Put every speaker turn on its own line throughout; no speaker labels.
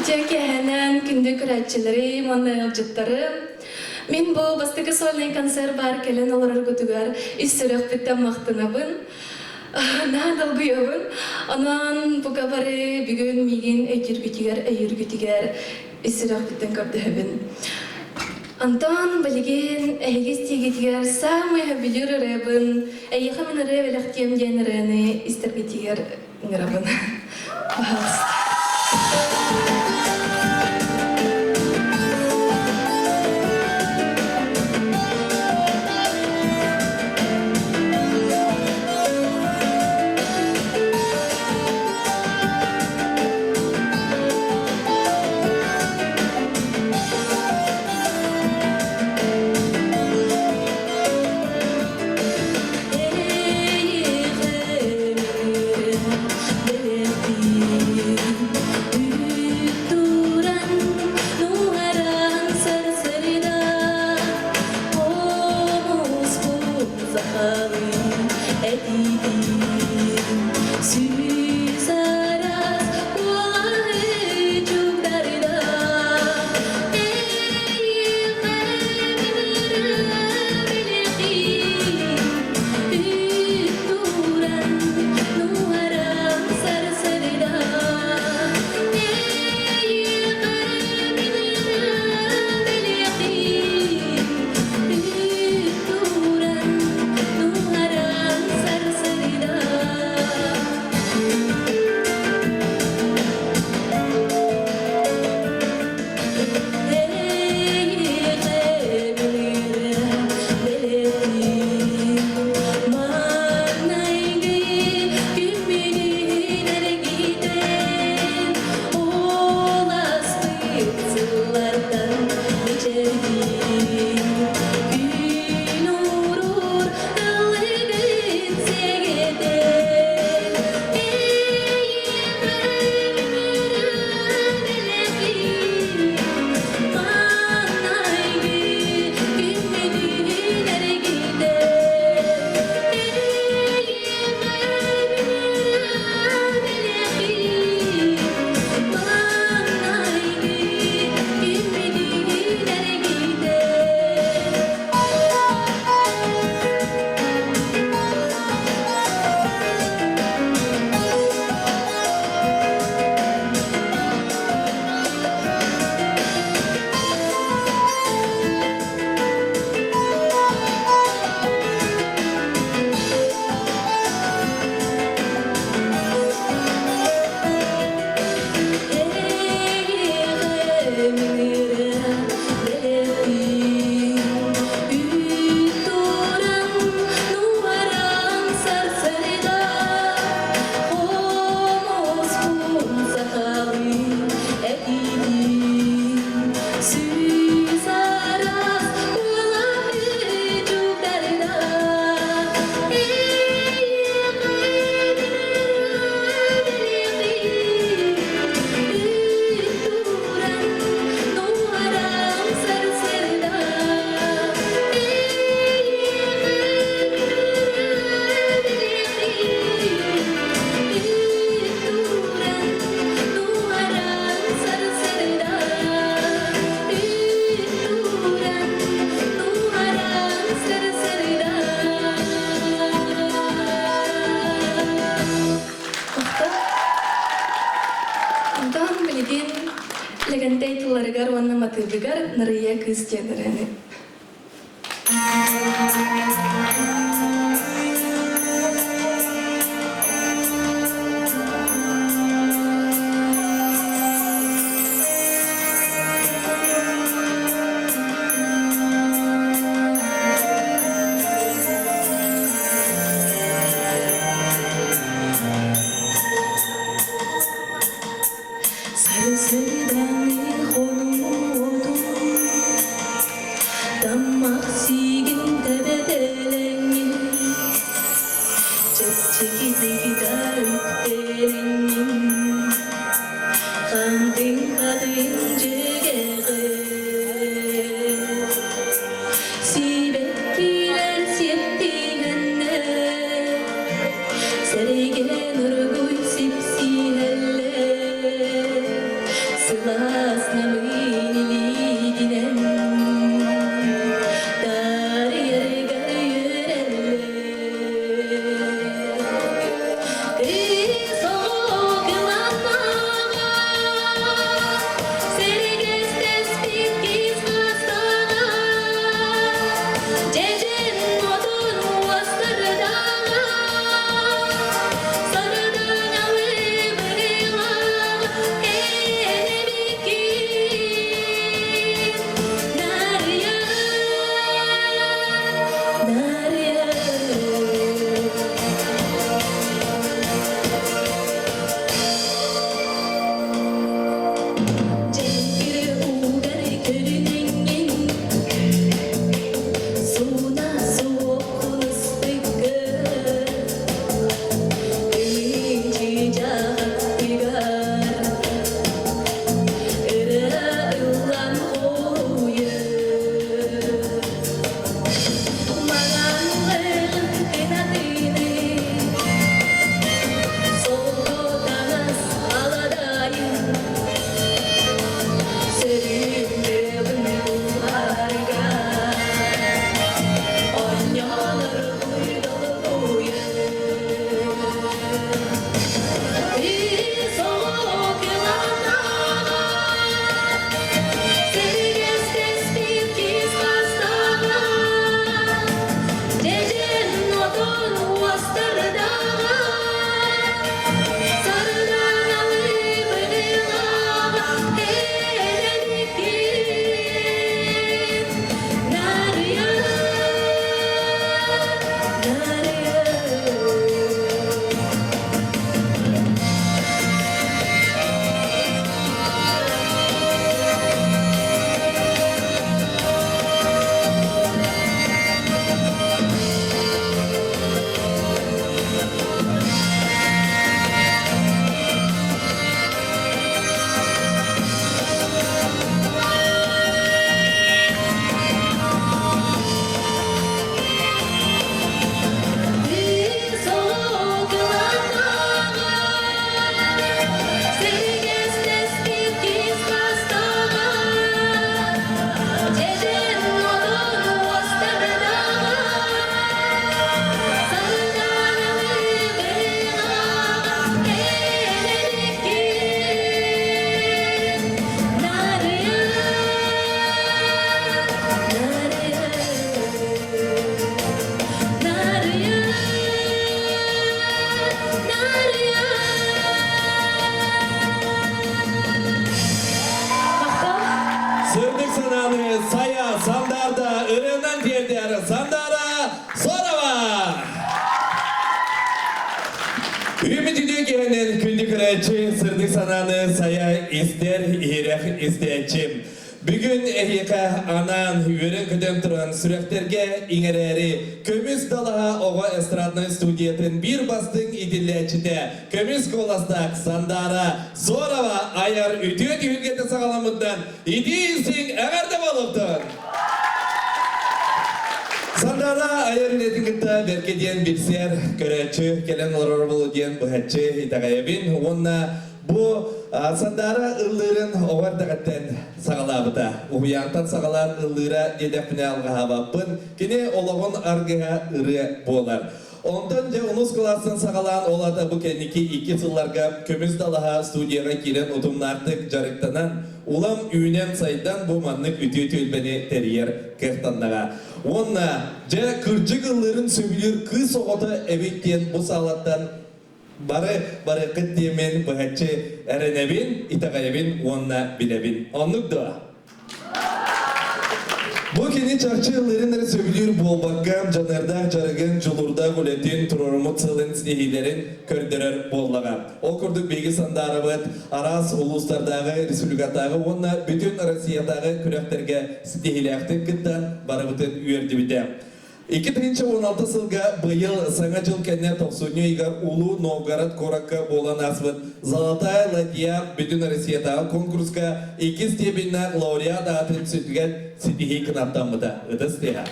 Hemen günlük üretçilerim, anlayıcılarım. Min bu bastıkı solnay konser bar kelen olarak götüger, istirahat bitten maqtınabın. Nadal gıyabın. Anan bu kabare bugün migin eyir gütüger, istirahat bitten kaptıhabın. Antan baligin ehgis tigitiger samay bilir rebin, eyhamin revelak tiyem genereni ister bitiger ngrabın. Bahas. Legantay tularagar wana matibigar nariya Kristiyanlarını.
göreci sırdık sananı saya ister ihirek isteyeceğim. Bugün ehiyeka anan yürün küdüm turan sürekterge inereri Kömüs Dalaha Oğa Estradna Studiyatın bir bastın idilleçide Kömüs Kolastak Sandara Zorava ayar ütüye tühülgete sağlamından İdiysin eğerde balıktın. Sandara ayar iletikita berke diyen bilser göreci gelen orar bulu diyen bu hetçe itagayabin onna bu sandara ıllırın ovar dağıtten sağalabıda. Uyantan sağalan ıllıra dedepine algıhabapın kine olağın argıha ırı bolar. Ondan önce unus klasın sağalan olada bu kendiki iki sıllarga Kömüs Dalaha studiyaga giren udumlardık jarıktanan ulam üynem saydan bu manlık ütü tülbeni teriyer kırtanlaga. Onna ja kırcık ılların söbülür kız oğuda evittiyen bu sağlattan Barı kıt diyemen bu hetçe erenebin, itagayabin, onna bilebin. Onluk da. Bu kini çarşı yılların söylüyor bol bakkam, canarda, jarıgın, julurda, guletin, turorumut, sılın, stihilerin kördürür bollağa. O kurduk bilgi sandarabıt, aras uluslardağı, respublikadağı, onna bütün Rusiyadağı kürekterge stihilektik kıttan barabıtın üyerdi bide. 2016 сылга быйыл саңа жыл кенне токсуну игар Улуу Новгород Коракка болан асбыт Золотая ладья бүтүн Россиядагы конкурска 2 степенна лауреат атып сүтүген ситихи кынаптамыда ыдыс деha.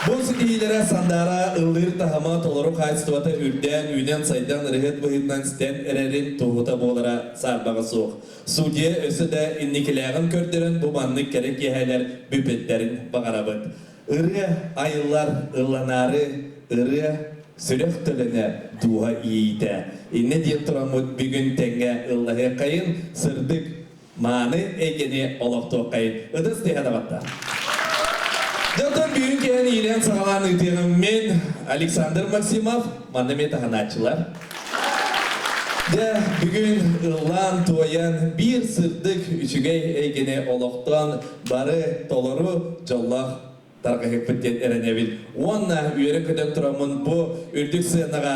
Бұл ситихилere сандара ыллыр тахама толору хайстывата үрден, үйнен сайдан рыхет бұхытнан стен әрерин туғыта болара сарбаға суық. Судья өсі де инникіләғін көрдерін бұл манны керек ехәлер бүпеттерін бағарабыт. Ыры айылар ыланары, ыры сүрек төліне дуға ейді. Инне ден тұрамыд бүгін тәңе ыллағы қайын, сырдық маны әгені олақты қайын. Ыдыс дейхада бақта. Жалтан бүгін кейін елен сағалан үтенім мен Александр Максимов, мандаме тағаначылар. Бүгін ыллан туаян бір сырдық үшігей әгені олақтан бары толыру жоллақ Тарқа хекпеттен әреневіл. Онна үйері көден тұрамын бұ үрдік сынаға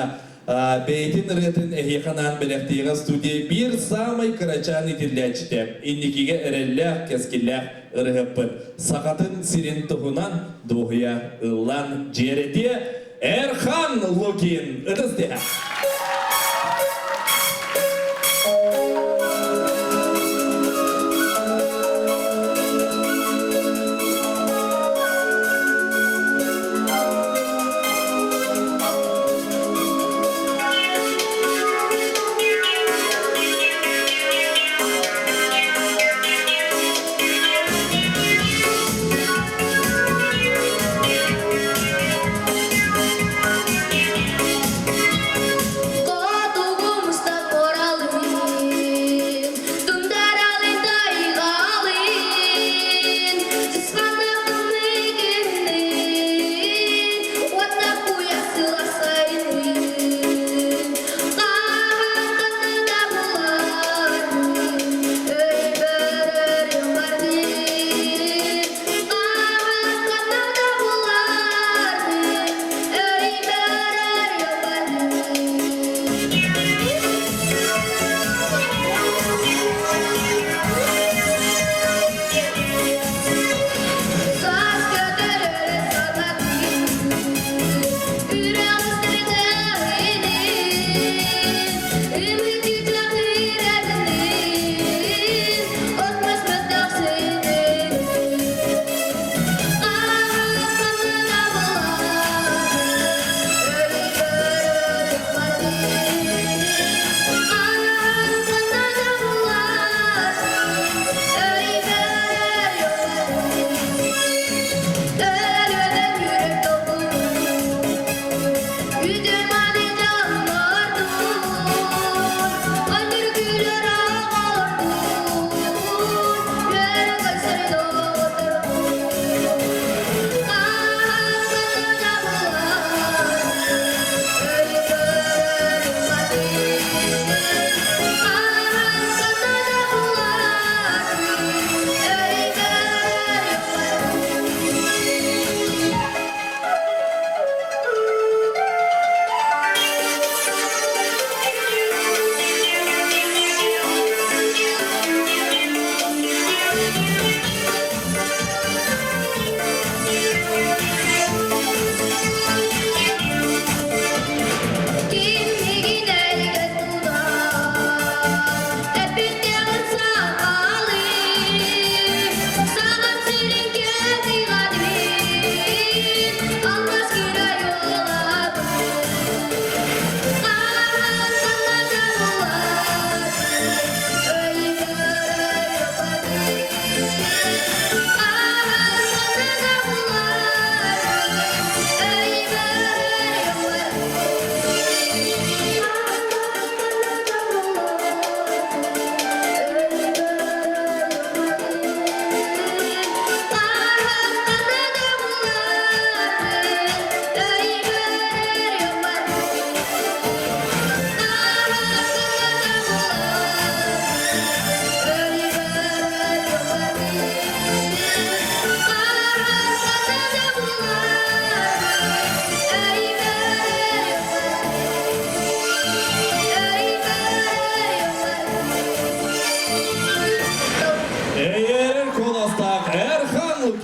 бейтін ретін әхиқанан білектейға студия бір самай қырачан етілдәчті. Инникеге әрелләқ, кәскелләқ ұрығыппын. Сақатын сирен тұғынан дұғыя ұллан жереде Әрхан Лукин. Үдісте.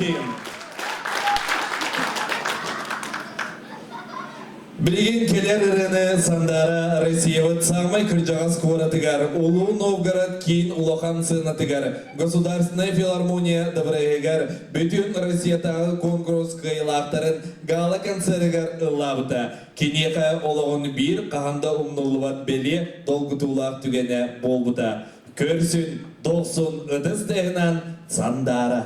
Валентин. Билген келер іріні сандара Россиявыт сағмай кіржағас қуаратыгар, Улу Новгород кейін Улахан сынатыгар, Государственная филармония добрайгар, бүтін Россиятағы конкурс қиылақтарын гала концертігар ыллабыта. Кенеқа олығын бір қағанда умнулыват беле долгытулақ түгене болбыта. Көрсін, доқсын ыдыстығынан сандара.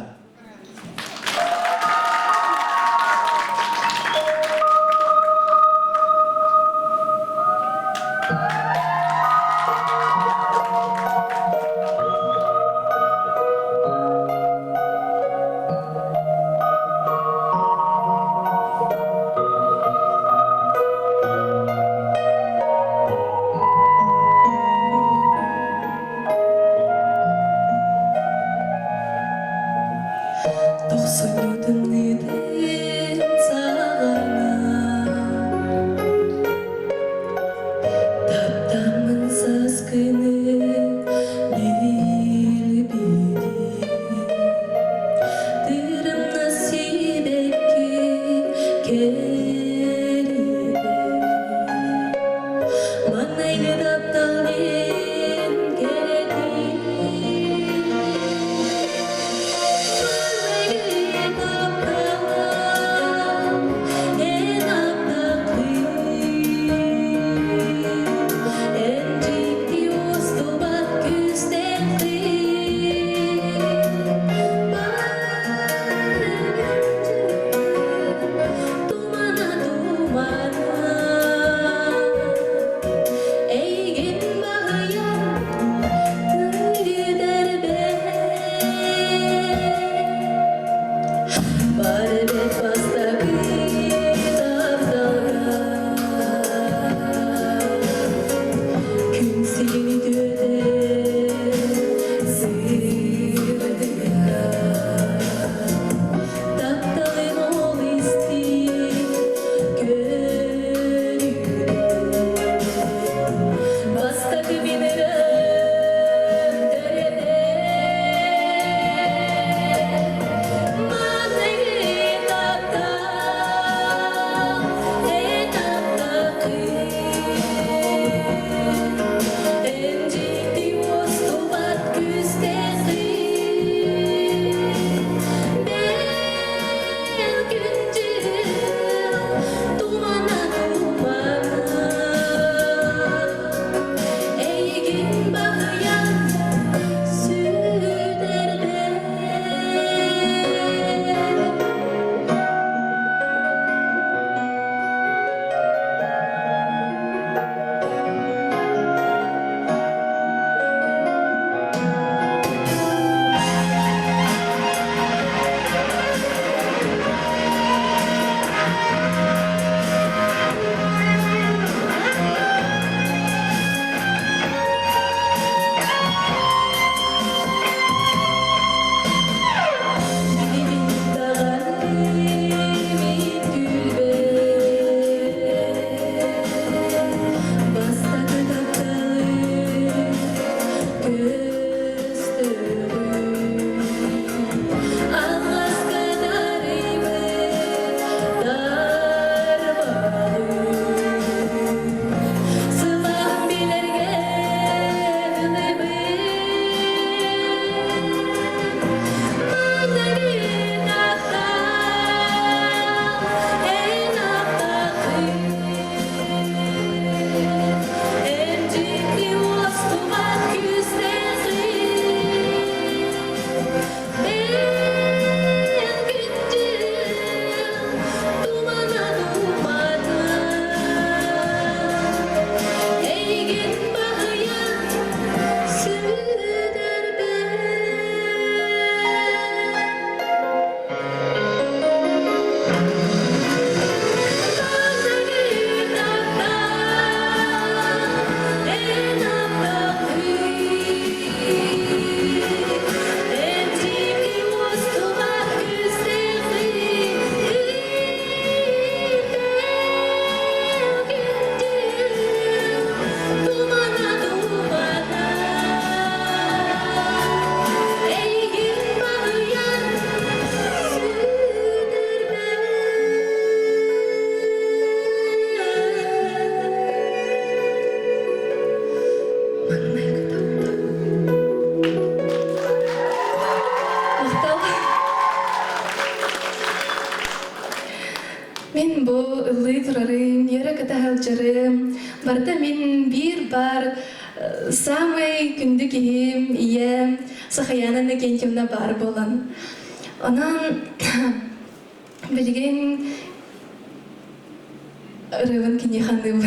жарым. Барда мен bir бар самый күнді кейім, ие, сахаянын кентемна бар болан. Онан білген рывын кіне хандым.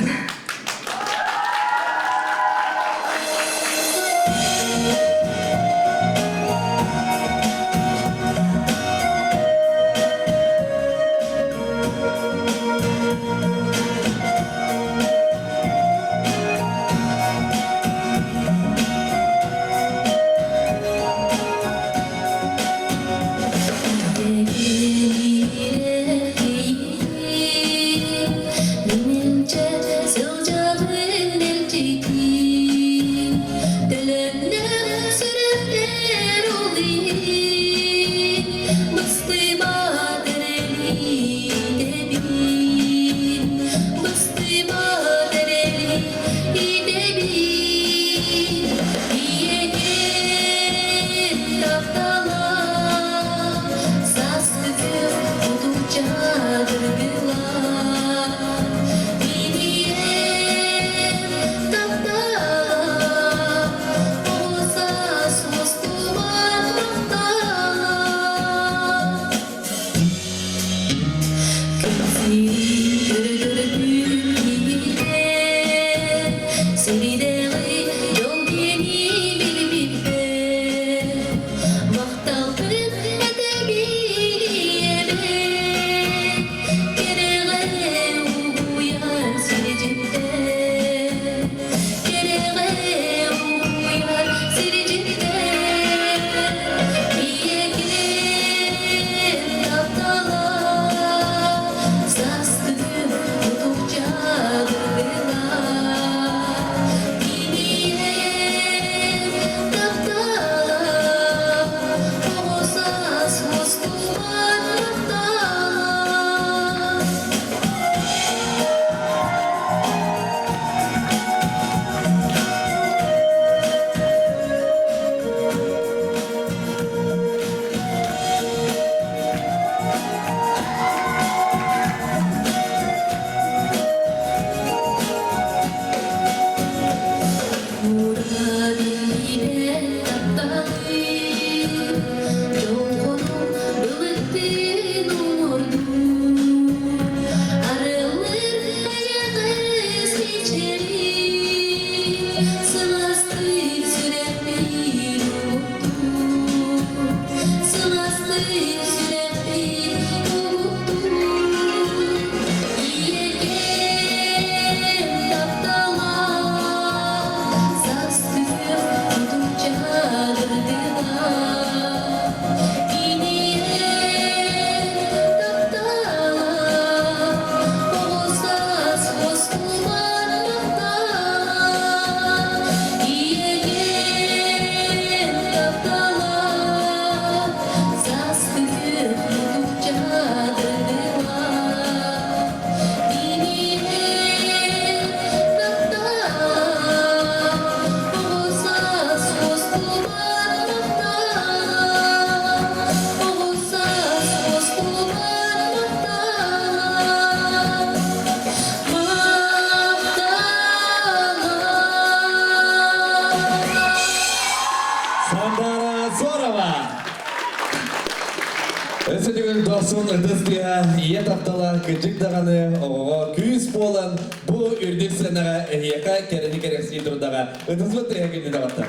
Өсөдүгүн досун ыдыстыга ие таптала кыжык даганы ого күйүс болан бу үрдүк сынага эхияка керени керекси турдага ыдызбы тегини дабатта.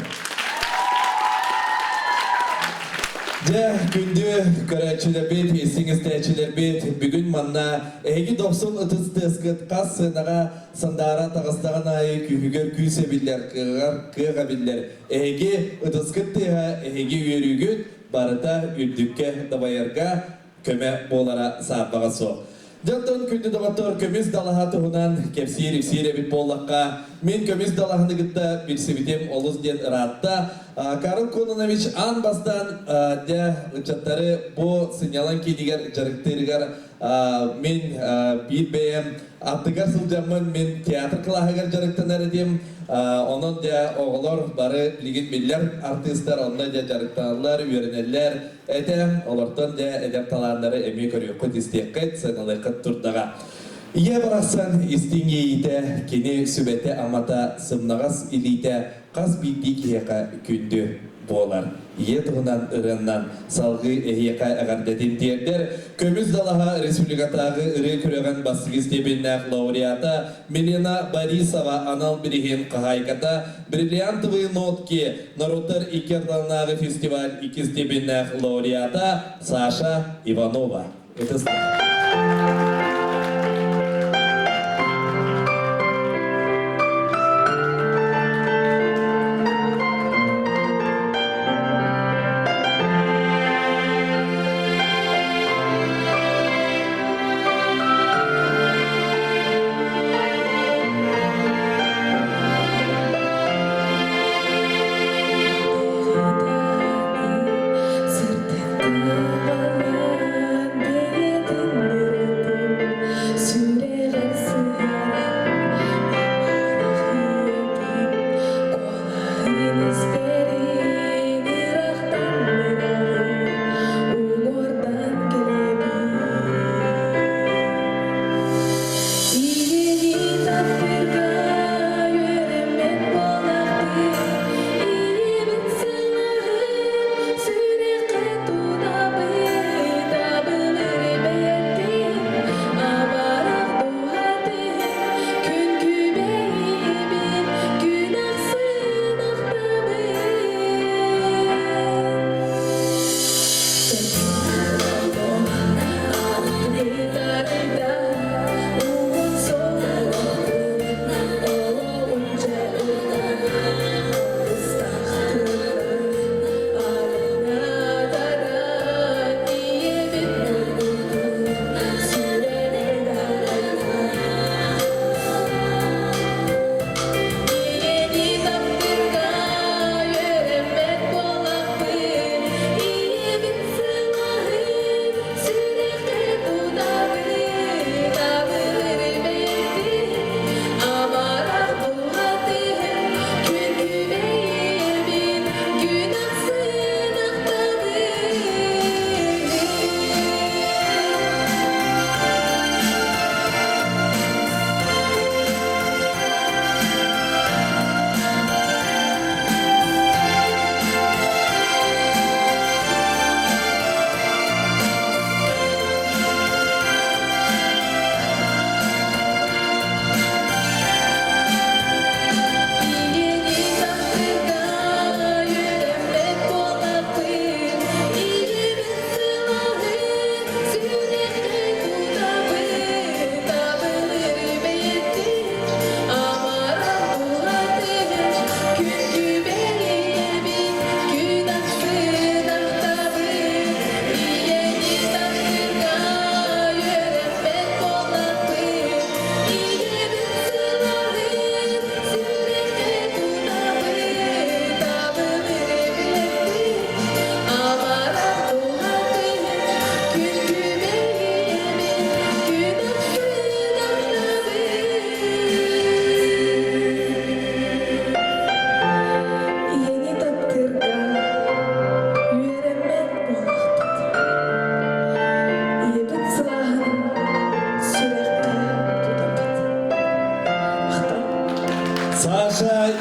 Жа күндү көрөчүлөр бит, эсиңиздечилер бит, бүгүн манна эги досун ыдыстыскыт кас сынага сандара тагыстаган айы күйгөр күйсебиллер, кыга биллер. Эги ыдыскыттыга эги үйрүгүт барыта үрдүкке дабайырга көмө болара саапага со. Жантон күндү дагатор көмүс далаха туһунан кепсир бит боллакка мен көмүс далахыныгытта бир сибитем олус ден ыраатта Карл Кононович ан бастан де ычаттары бу сыйнялан кидигер жарыктырыгар мен бир бэм аттыгар сылжамын мен театр кылахыгар жарыктанар edem. Onun da oğullar barı ligin biller artistler onda da jarıktanlar, öğrenirler. Etem olardan da edep talanları emek görüyor. Kut istekket sanalı kut turdaga. Ие барақсан истиңейті кені сүбәті амата сымнағас илейті қаз бидді киеқа күнді болар. Ие тұғынан ұрыннан салғы әйеқа әғардетін тердер көміз далаға республикатағы үрі күреген басығыз тебіннәқ лауреата Милена Борисова анал біреген қағайқата бриллиантовые нотки Народтар икердалнағы фестиваль икіз тебіннәқ лауреата Саша Иванова. Это Саша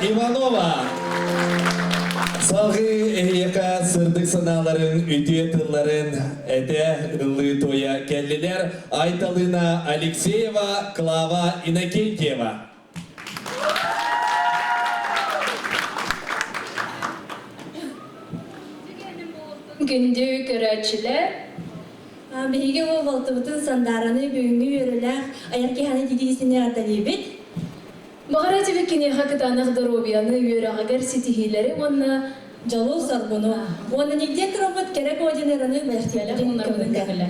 Иванова. Салғы әйеқа сырдық саналарын, үтие тылларын әте ылы тоя кәллелер Айталына Алексеева, Клава Иннокентьева.
Күнді көрәтшілер.
Беге ол болтыбытын сандараны бүгінгі өріләқ аярки ханы дедейсіне аталебет.
Мағара тебе кене хақытаны ғдыробияны үйерағагар сетихилері онна
Жалу сарбуну. Оны нигде тұрабыт керек одинераны бәліқтиялы
Онлардың кәгілі.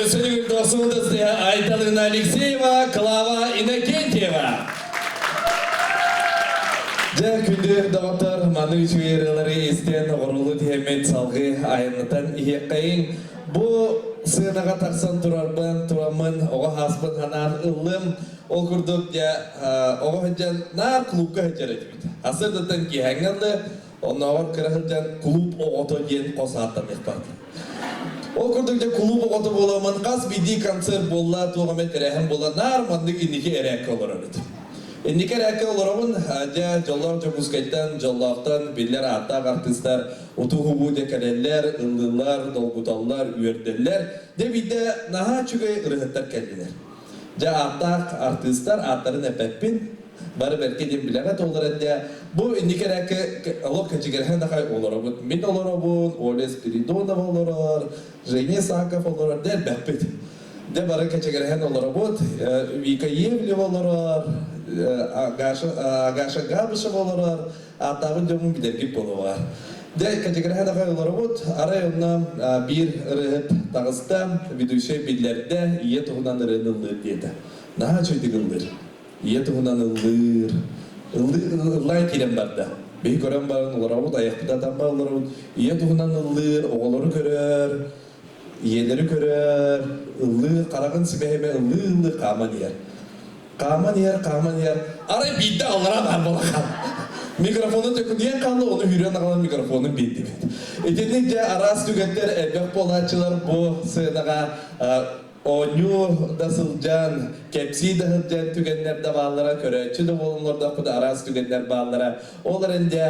Өсілігіл досуылдызды Айталына Алексеева, Клава Иннокентьева. Жа күнді дағатар маны үшуерелері естен ғырулы тиемет салғы айынытан иеккайын. Бұ сынаға тақсан тұрарбан, турамын, оға хаспын ханан ылым, ол күрдік оға хыджан нар клубка хыджар әдімет. Асырдытын кейхәңгілді, оны оғар кірі хыджан клуб оғото ден қосаттан еқпарды. Ол күрдік клуб оғото боламын, қас биди концерт болла, туғамет әрәхім болла, нар мандық инеке әрәкке олар өді. Инеке әрәкке олар оғын, жоллар жобускайттан, жоллақтан, белер аттақ артистар, утуғу бұде кәлелер, ылдылар, долгуталлар, үйерделер, дебиде наға чүгей ұрығыттар кәлелер. Жа аттақ артистар, аттарын әпәппін, бары бәрке дем біләғат олар әдде. Бұл инеке әрәкке олық кәчігерген дақай олар оғын. Мен олар оғын, Оля Спиридонов олар, Жене Саков олар, дәл бәппет. Де бары кәчігерген олар оғын, Вика Евлев олар, Агаша Габышев олар, аттағын жомын білерге болуға. Де кәчігерген дақай олар оғын, арай онна бір ұрығыт тағыста ведущий білдерді ие тұғынан ұрығын ұлдыр деді. Наға чөйдік ұлдыр. Ие тұғынан ұлдыр. Ұллай келем барды. Бей көрем барын олар оғын, аяқпыда тамба олар оғын. Ие тұғынан ұлдыр, оғылары көрер, иелері көрер, ұлдыр, қарағын сібәйме ұлдыр қаман ер. Қаман ер. Арай бейді алыра бар болақан. Микрофоны төкінден қалды, оны үйрен ағалан микрофоны бейді бейді. Етенік де арас түгеттер әлбек болачылар бұл сыйнаға Оню да сылжан, кепси да сылжан түгенлер да баллара, көрәтші да болынларда құда арас түгенлер баллара. Олар әнде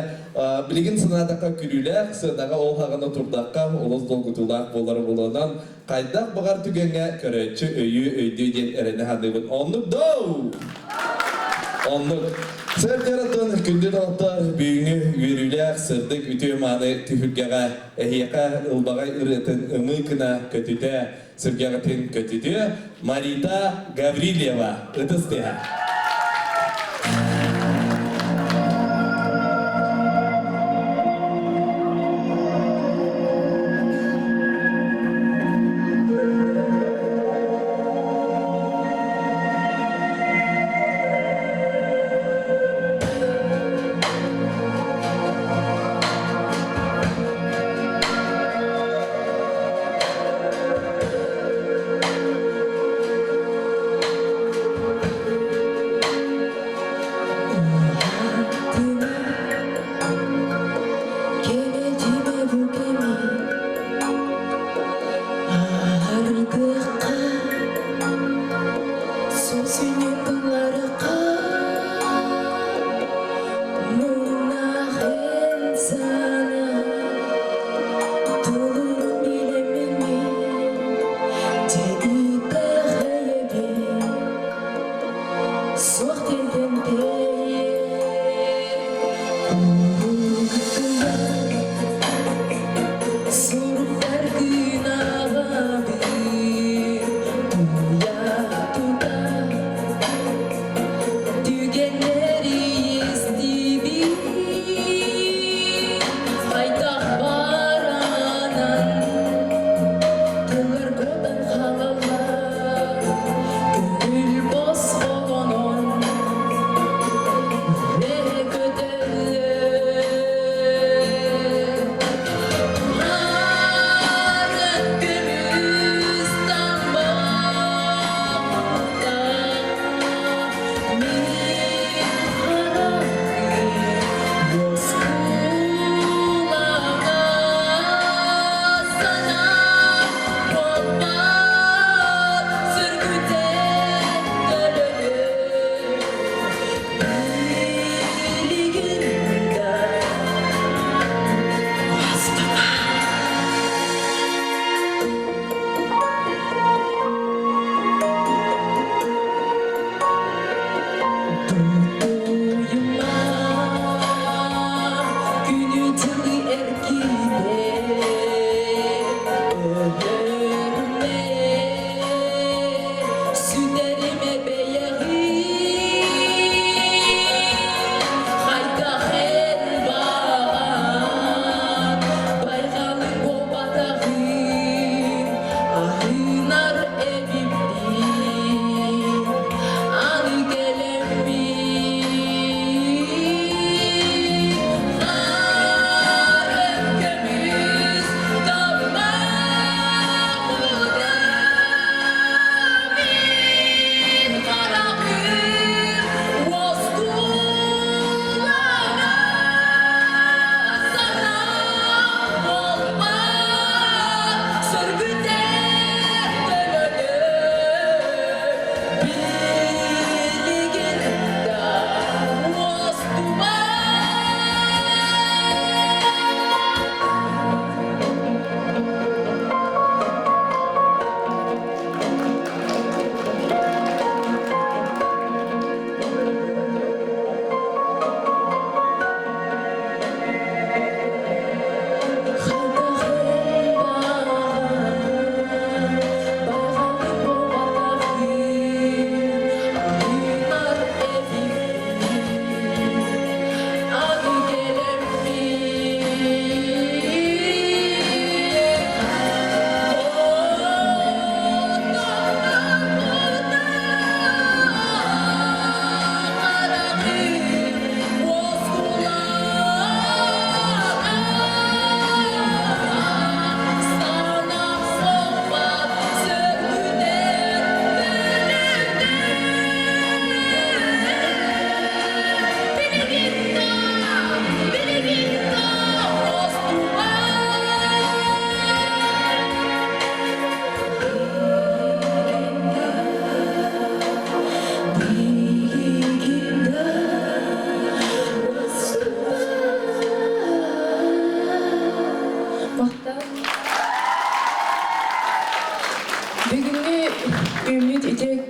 білігін сынадаққа күріләк, сынаға ол хағына тұрдаққа, олыз долгутулақ болары болуынан қайдақ бұғар түгенге көрәтші өйді ден әрені хадығын. Онлық доу! Онлық. Сәрдератын күнден аттар бүйіңі үйеріләк сырдық үті маны түхілгеға әйеқа ұлбағай ұретін ұмы кіна көтіті сұргеғатын көтіті Марита Гаврилева ұтыстыға.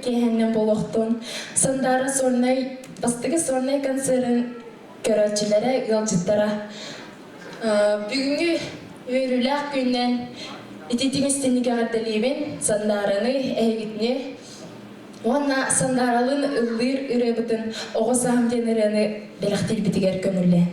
кеһеннен болохтун. Сандара сорнай, бастыгы сорнай концертин көрөчүлөрө ылжыттара. Бүгүнгү өрүләк күннен ититимистенниге гадделибин сандараны эйгитне. Онна сандаралын ыллыр үрөбүтүн огосам денерени белектил битигер көмүлле.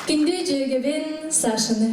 Кинде жегебен Сашаны.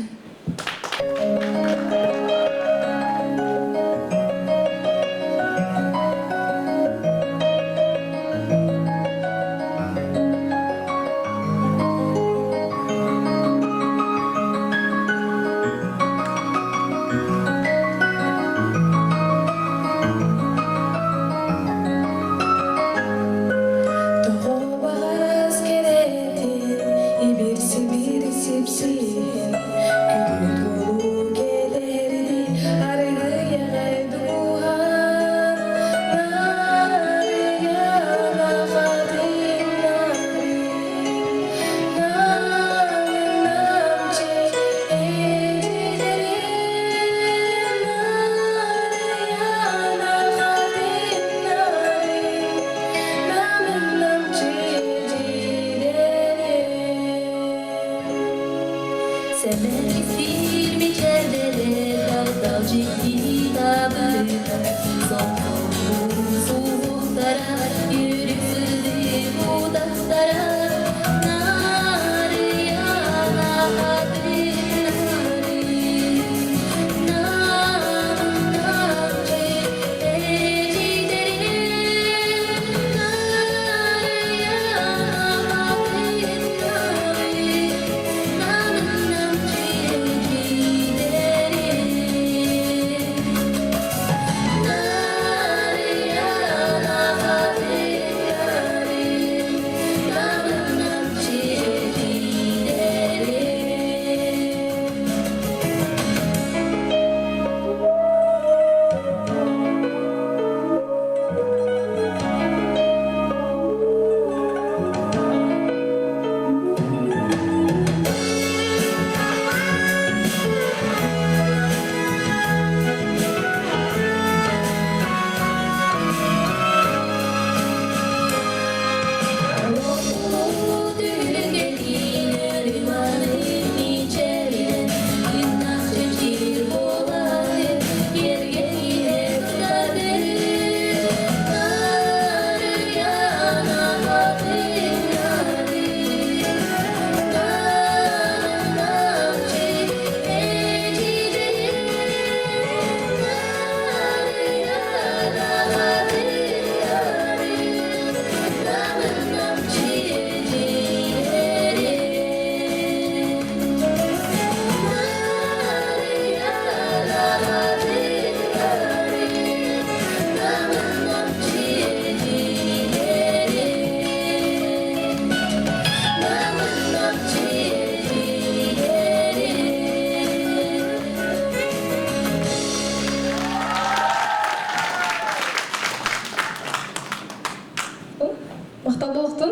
Мақтал болуқтың.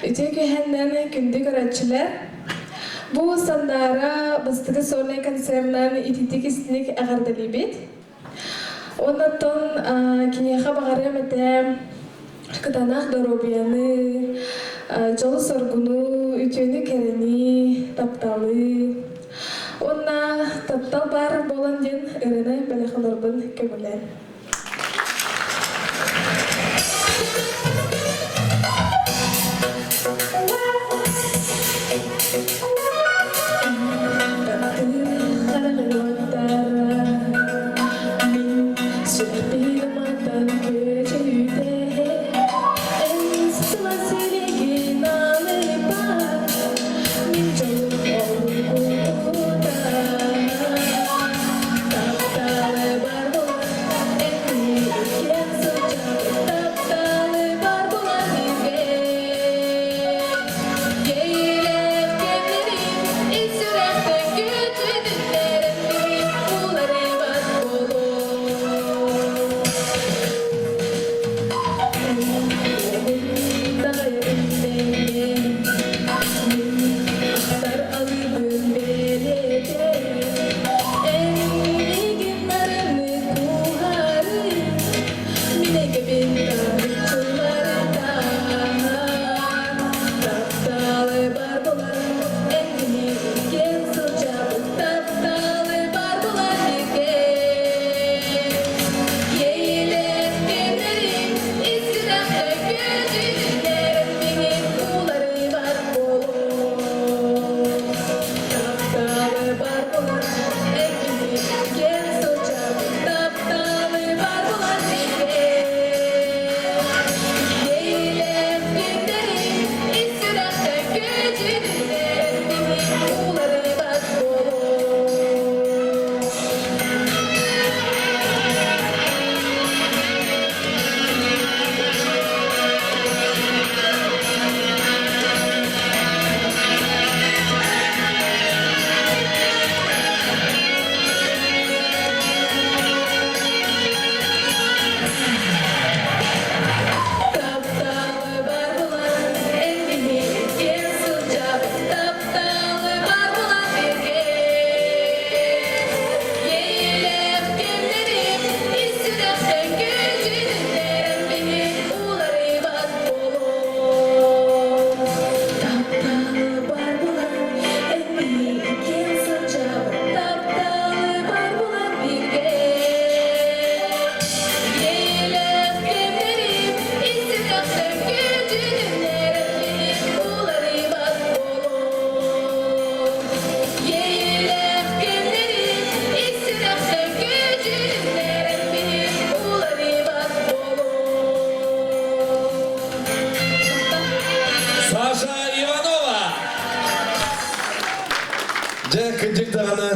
Үте күйәннен күнді көрәтшілер. Бұл сандара бастығы сольный концертнан ититик истиник әғардали бет. Оннаттан кинеха бағарым әтә кытанақ доробияны, жолы соргуну, үтені кәрені, тапталы. Онна таптал бар болан ден ырыны бәліқыларбын көмілен.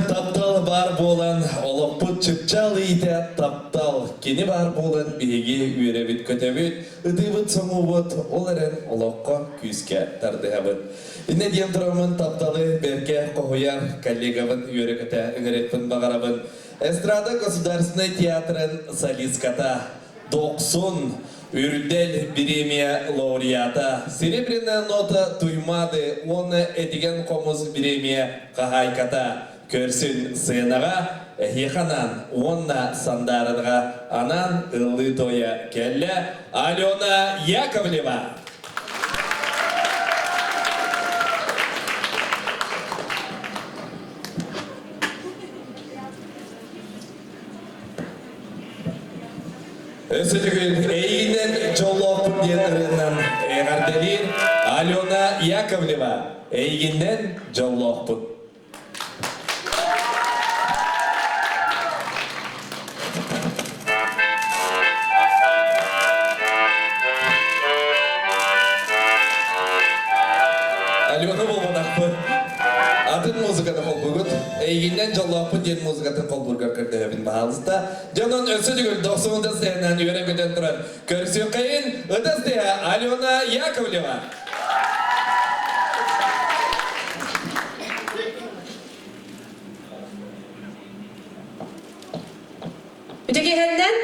Таптал бар болан, олықпыт чыпчал ите таптал. Кені бар болан, беге үйребіт көтебіт, үдібіт соңубыт, оларын олыққа күйіске тардығабыт. Инне дем тұрамын тапталы берке қоғыяр коллегабын үйрі көте үңіретпін бағарабын. Эстрада государственный театрын солистката 90 Үрдел премия лауреата. Серебряная нота туймады, оны этиген комуз премия кахайката. Көрсін сынаға, хиханан, онна сандарыға, анан ылы тоя келі Алена Яковлева. Өсөтігіл әйгінен жолуапын денірінен әғарделер Алена Яковлева. Әйгінен жолуапын. Алена болғанақпы. Атын музыканы қол бүгіт. Әйгінен жолуапын ден музыкатын қол бұрғар көрдігін бағалыста. Жонын өсі жүгіл 90-ды сәйінен үйрегіден тұрар. Көрсі қайын, ұдызды Алена Яковлева.
Үтеге хәлден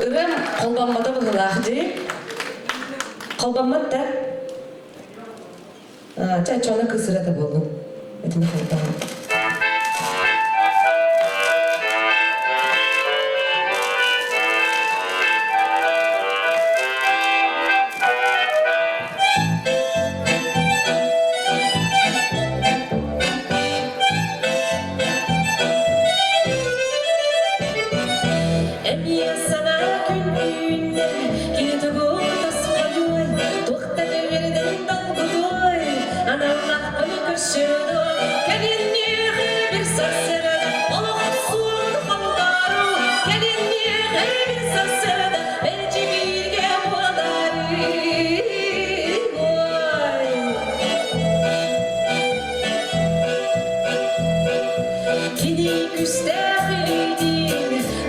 ұрым қолбанмада бұлғылақты. Kalbanmat da. Çayçana kısıra da buldum. Ötümü kalbanım.
Emniye sana günlüğünde Kilidi bu tasmayı Tuhta devirden dalgudoy Anallah bana kırşıdı Gelinliğe bir sarsırdı Olup suğun haldaru Gelinliğe bir sarsırdı Belki bilge buaları Kini küstahidin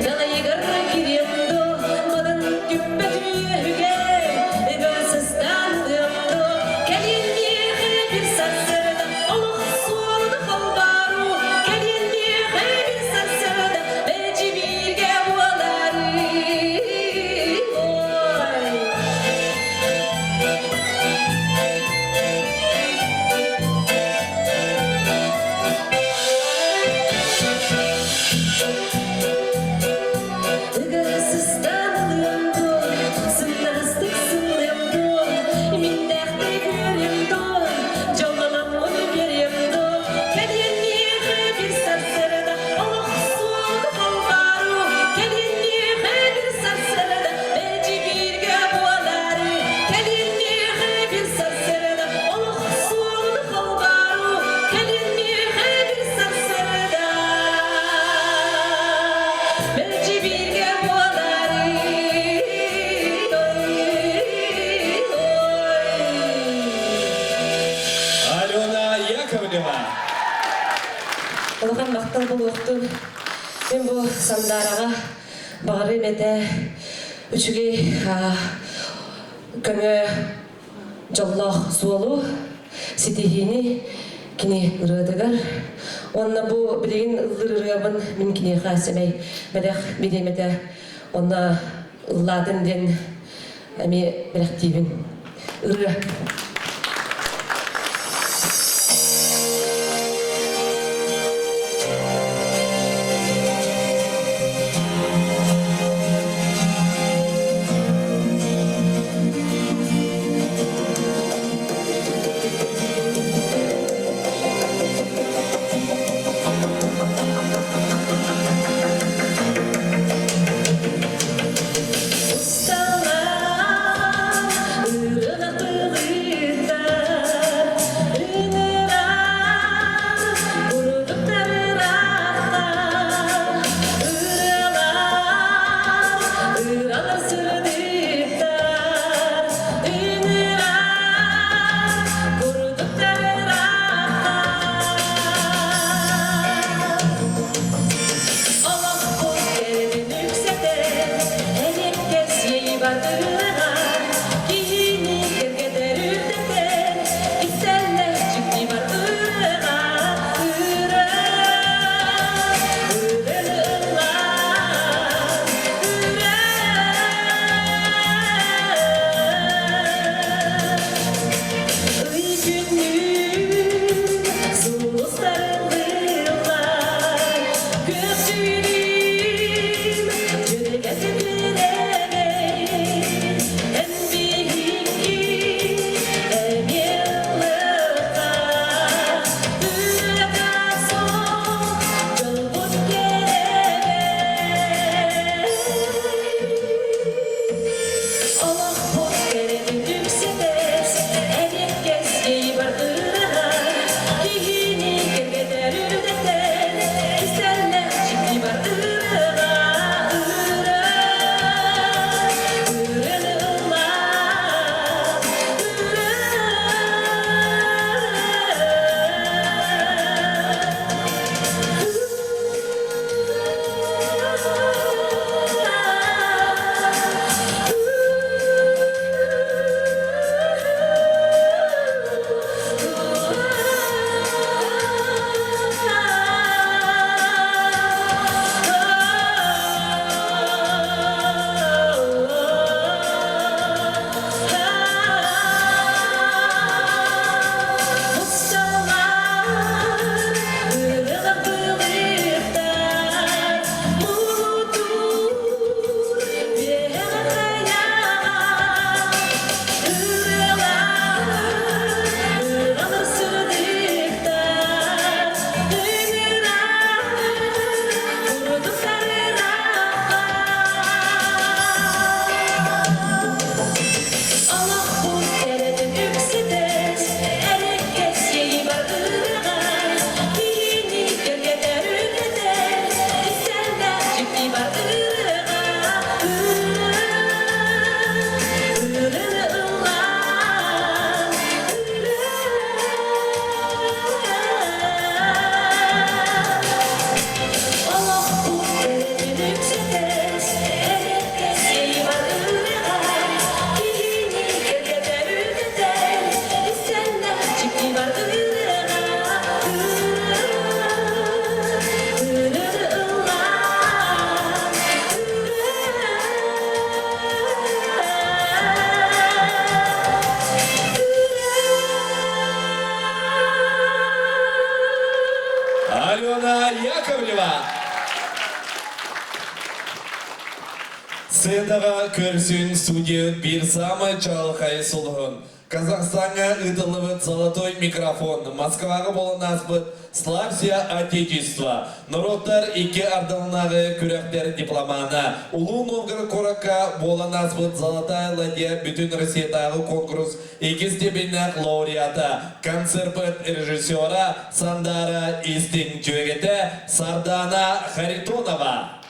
Dalayı garra giriyamdo Madan küppetüyüge Egasıstanımdo Gelinliğe bir sarsırdı Allah sualını haldaru Gelinliğe bir sarsırdı Belki bilge buaları
Алена Яковлева.
Олған мақтал бұл оқтың. Мен бұл сандараға бағары мәді үшіге көңі жаллақ суалу сетихини кіне ұрыдығар. Онна бұл білеген ұлыр ұрығабын мен кіне қасымай мәдәқ бедемеді. Онна ұлладын ден әме мәләқ дейбін. Ұры.
Сыдаға көрсін студия бір самы чалқай сұлғын. Казахстанға ұтылывыт золотой микрофон. Москваға болынаспыт Славься Отечество. Народтар ике ардалынағы күректер дипломаны. Улу Новгород Коракка болынаспыт золотая ладья бүтін Россиятағы конкурс ике степеннәк лауреата. Концерт режиссера Сандара Истин жөгеті Сардана Харитонова.